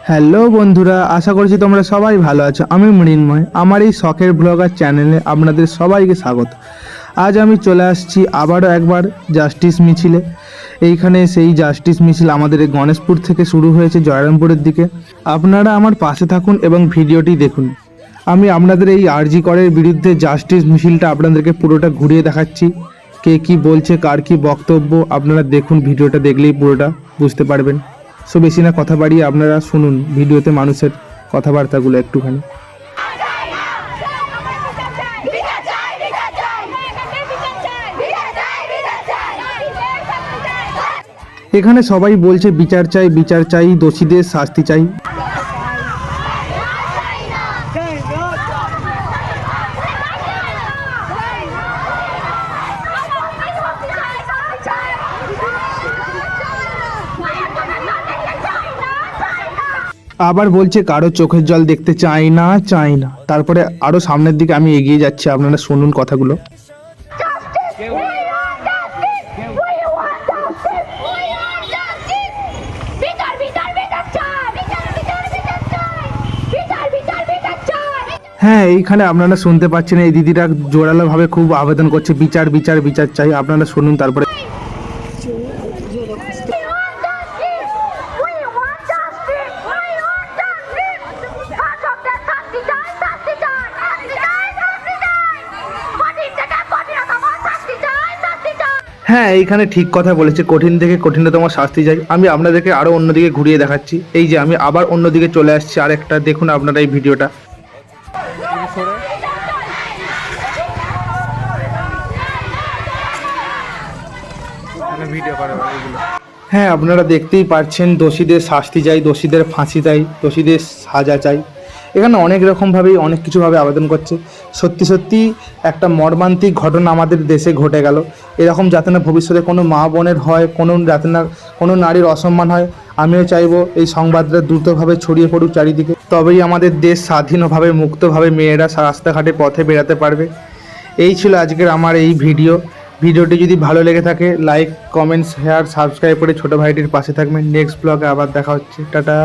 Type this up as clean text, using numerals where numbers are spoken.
Hello বন্ধুরা, আশা করছি তোমরা সবাই ভালো আছো। আমি মৃন্ময়, আমার এই শখের ব্লগার চ্যানেলে আপনাদের সবাইকে স্বাগত। আজ আমি চলে আসছি আবারও একবার জাস্টিস মিছিলে। এইখানে সেই জাস্টিস মিছিল আমাদের এই গণেশপুর থেকে শুরু হয়েছে জয়রামপুরের দিকে। আপনারা আমার পাশে থাকুন এবং ভিডিওটি দেখুন। আমি আপনাদের এই আরজি করের বিরুদ্ধে জাস্টিস মিছিলটা আপনাদেরকে পুরোটা ঘুরিয়ে দেখাচ্ছি। কে কি বলছে, কার কি বক্তব্য, আপনারা দেখুন। ভিডিওটা দেখলেই পুরোটা বুঝতে পারবেন। সো বেশি না কথা বাড়িয়ে আপনারা শুনুন ভিডিওতে মানুষের কথাবার্তাগুলো একটুখানি। এখানে সবাই বলছে বিচার চাই, বিচার চাই, দোষীদের শাস্তি চাই। আবার বলছে কারো চোখের জল দেখতে চাই না, চাই না। তারপরে আরো সামনের দিকে আমি এগিয়ে যাচ্ছি, আপনারা শুনুন কথাগুলো। হ্যাঁ, এইখানে আপনারা শুনতে পাচ্ছেন এই দিদিরা জোরালোভাবে খুব আবেদন করছে, বিচার বিচার বিচার চাই। আপনারা শুনুন তারপরে। হ্যাঁ, এইখানে ঠিক কথা বলেছে, কঠিন থেকে কঠিনতম শাস্তি চাই। আমি আপনাদেরকে আরো অন্যদিকে ঘুরিয়ে দেখাচ্ছি। এই যে আমি আবার অন্যদিকে চলে আসছি আরেকটা, দেখুন আপনারা এই ভিডিওটা। হ্যাঁ, আপনারা দেখতেই পাচ্ছেন, দোষীদের শাস্তি চাই, দোষীদের ফাঁসি চাই, দোষীদের সাজা চাই। এখানে অনেক রকমভাবেই অনেক কিছুভাবে আবেদন করছে। সত্যি সত্যি একটা মর্মান্তিক ঘটনা আমাদের দেশে ঘটে গেল। এরকম যাতে না ভবিষ্যতে কোনো মা বোনের হয়, যাতে না কোনো নারীর অসম্মান হয়। আমিও চাইবো এই সংবাদটা দ্রুতভাবে ছড়িয়ে পড়ুক চারিদিকে। তবেই আমাদের দেশ স্বাধীনভাবে মুক্তভাবে মেয়েরা রাস্তাঘাটে পথে বেরাতে পারবে। এই ছিল আজকের আমার এই ভিডিওটি যদি ভালো লেগে থাকে লাইক, কমেন্ট, শেয়ার, সাবস্ক্রাইব করে ছোটো ভাইটির পাশে থাকবেন। নেক্সট ব্লগে আবার দেখা হচ্ছে। টাটা।